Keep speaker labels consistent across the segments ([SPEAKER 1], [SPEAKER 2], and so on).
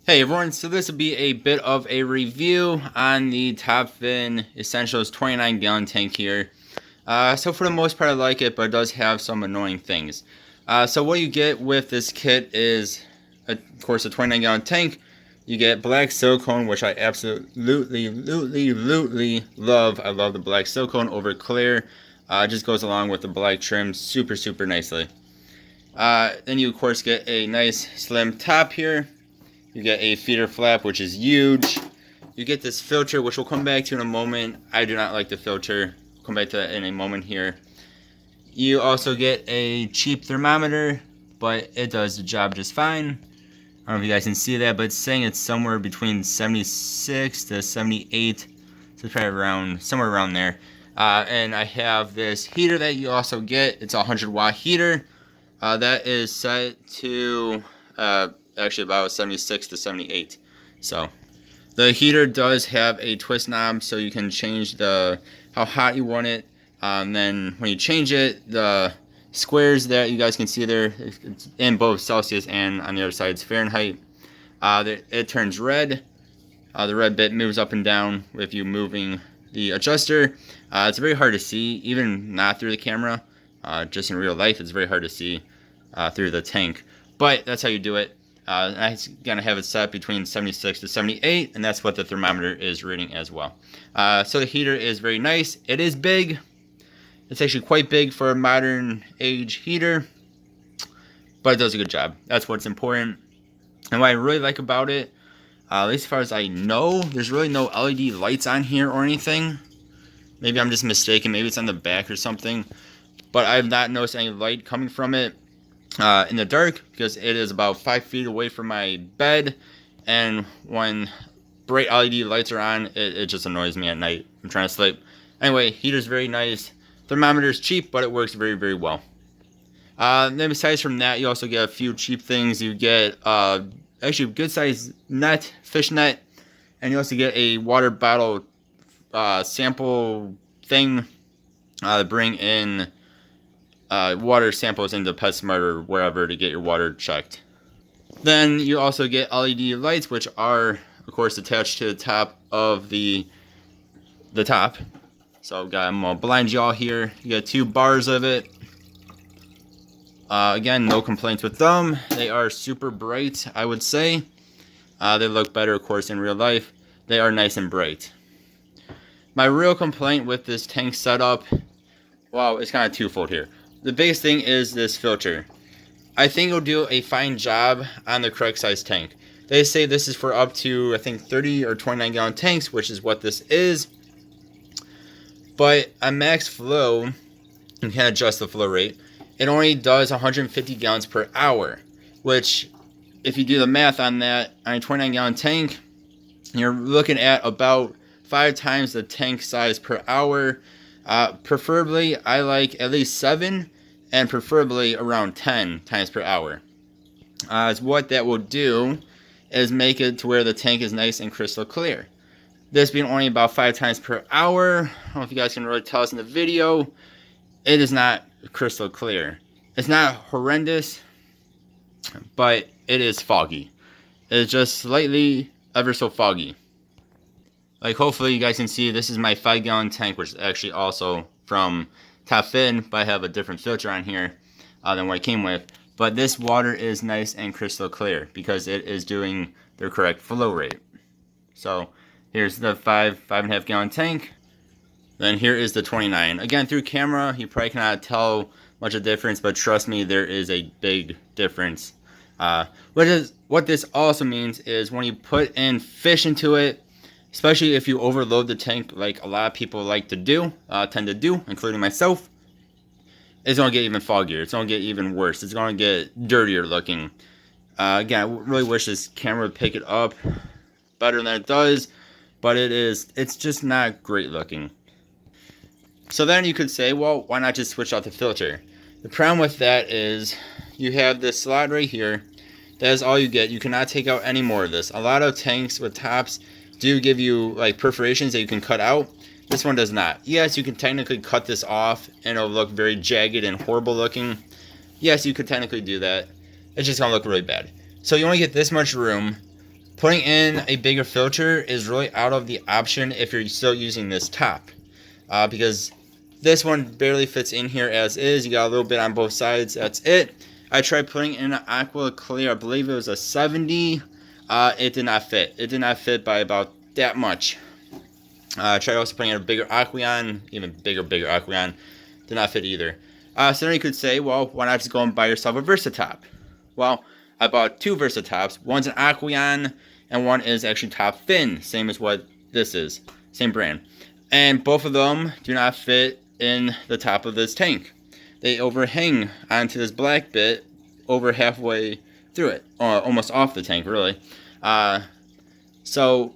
[SPEAKER 1] Hey everyone, so this will be a bit of a review on the Top Fin Essentials 29 gallon tank here. So for the most part I like it, but it does have some annoying things. So what you get with this kit is, of course, a 29 gallon tank. You get black silicone, which I absolutely love. I love the black silicone over clear. It just goes along with the black trim super nicely. Then you of course get a nice slim top here. You get a feeder flap, which is huge. You get this filter, which we'll come back to in a moment. I do not like the filter. We'll come back to that in a moment here. You also get a cheap thermometer, but it does the job just fine. I don't know if you guys can see that, but it's saying it's somewhere between 76 to 78. So it's probably somewhere around there. And I have this heater that you also get. It's a 100 watt heater. That is set to actually about 76 to 78. So the heater does have a twist knob, so you can change how hot you want it. Then when you change it, the squares that you guys can see there, it's in both Celsius and on the other side it's Fahrenheit. It turns red. The red bit moves up and down with you moving the adjuster. It's very hard to see, even not through the camera. Just in real life, it's very hard to see through the tank. But that's how you do it. I'm going to have it set between 76 to 78, and that's what the thermometer is reading as well. So the heater is very nice. It is big. It's actually quite big for a modern age heater, but it does a good job. That's what's important. And what I really like about it, at least as far as I know, there's really no LED lights on here or anything. Maybe I'm just mistaken. Maybe it's on the back or something. But I have not noticed any light coming from it in the dark, because it is about 5 feet away from my bed, and when bright LED lights are on, it just annoys me at night. I'm trying to sleep. Anyway, heater's very nice. Thermometer's cheap, but it works very well. Then besides from that, you also get a few cheap things. You get actually a good size net, fish net, and you also get a water bottle sample thing to bring in water samples into PetSmart or wherever to get your water checked. Then you also get LED lights, which are, of course, attached to the top of the top. So I'm gonna blind y'all here. You get 2 bars of it. Again, no complaints with them. They are super bright, I would say. They look better, of course, in real life. They are nice and bright. My real complaint with this tank setup, well, it's kind of twofold here. The biggest thing is this filter. I think it'll do a fine job on the correct size tank. They say this is for up to, I think, 30 or 29 gallon tanks, which is what this is. But on max flow, you can adjust the flow rate. It only does 150 gallons per hour, which, if you do the math on that, on a 29 gallon tank, you're looking at about 5 times the tank size per hour. Preferably, I like at least 7, and preferably around 10 times per hour. What that will do is make it to where the tank is nice and crystal clear. This being only about 5 times per hour, I don't know if you guys can really tell us in the video, it is not crystal clear. It's not horrendous, but it is foggy. It's just slightly, ever so foggy. Like, hopefully you guys can see, this is my 5 gallon tank, which is actually also from Top Fin, but I have a different filter on here than what I came with. But this water is nice and crystal clear because it is doing the correct flow rate. So here's the 5.5 gallon tank. Then here is the 29. Again, through camera, you probably cannot tell much of a difference, but trust me, there is a big difference. What this also means is when you put in fish into it, especially if you overload the tank like a lot of people like to do, tend to do, including myself, it's going to get even foggier. It's going to get even worse. It's going to get dirtier looking. Again, I really wish this camera would pick it up better than it does, but it's just not great looking. So then you could say, well, why not just switch out the filter? The problem with that is you have this slot right here. That is all you get. You cannot take out any more of this. A lot of tanks with tops do give you like perforations that you can cut out. This one does not. Yes, you can technically cut this off and it'll look very jagged and horrible looking. Yes, you could technically do that. It's just gonna look really bad. So you only get this much room. Putting in a bigger filter is really out of the option if you're still using this top, because this one barely fits in here as is. You got a little bit on both sides. That's it. I tried putting in an Aqua Clear. I believe it was a 70. It did not fit. It did not fit by about that much. I tried also putting in a bigger Aqueon, even bigger Aqueon. Did not fit either. So then you could say, well, why not just go and buy yourself a Versatop? Well, I bought two Versatops. One's an Aqueon, and one is actually Top Fin, same as what this is, same brand. And both of them do not fit in the top of this tank. They overhang onto this black bit over halfway through it, or almost off the tank, really. So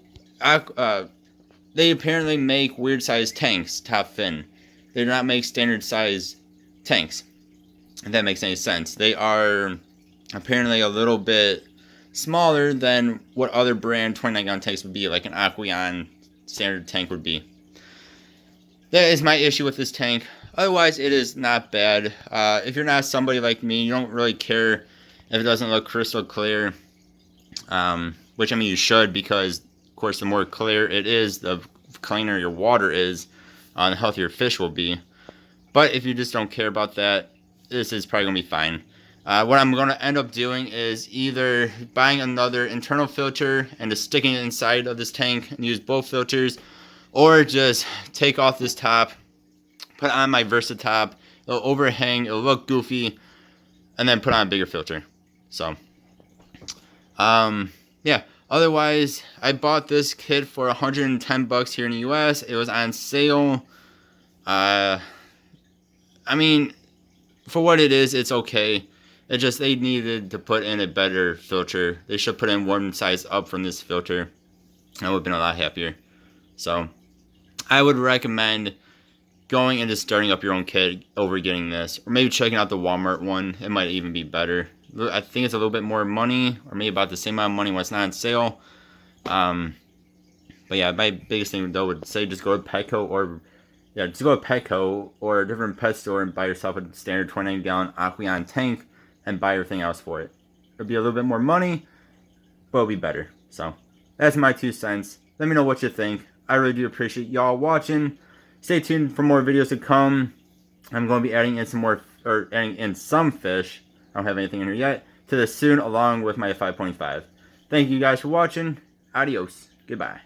[SPEAKER 1] they apparently make weird sized tanks, Top Fin. They do not make standard size tanks, if that makes any sense. They are apparently a little bit smaller than what other brand 29 gallon tanks would be, like an Aqueon standard tank would be. That is my issue with this tank. Otherwise, it is not bad. If you're not somebody like me, you don't really care if it doesn't look crystal clear. Which, I mean, you should, because, of course, the more clear it is, the cleaner your water is, the healthier fish will be. But if you just don't care about that, this is probably going to be fine. What I'm going to end up doing is either buying another internal filter and just sticking it inside of this tank and use both filters, or just take off this top, put on my Versatop, it'll overhang, it'll look goofy, and then put on a bigger filter. So, yeah. Otherwise, I bought this kit for $110 here in the US. It was on sale. I mean, for what it is, it's okay. It just, they needed to put in a better filter. They should put in one size up from this filter. I would have been a lot happier. So, I would recommend going and just starting up your own kit over getting this. Or maybe checking out the Walmart one. It might even be better. I think it's a little bit more money, or maybe about the same amount of money when it's not on sale. But yeah, my biggest thing though would say just go to Petco, or just go to Petco or a different pet store and buy yourself a standard 29 gallon Aqueon tank and buy everything else for it. It'll be a little bit more money, but it'll be better. So that's my 2 cents. Let me know what you think. I really do appreciate y'all watching. Stay tuned for more videos to come. I'm going to be adding in some more, or adding in some fish. I don't have anything in here yet, to this soon, along with my 5.5. Thank you guys for watching. Adios. Goodbye.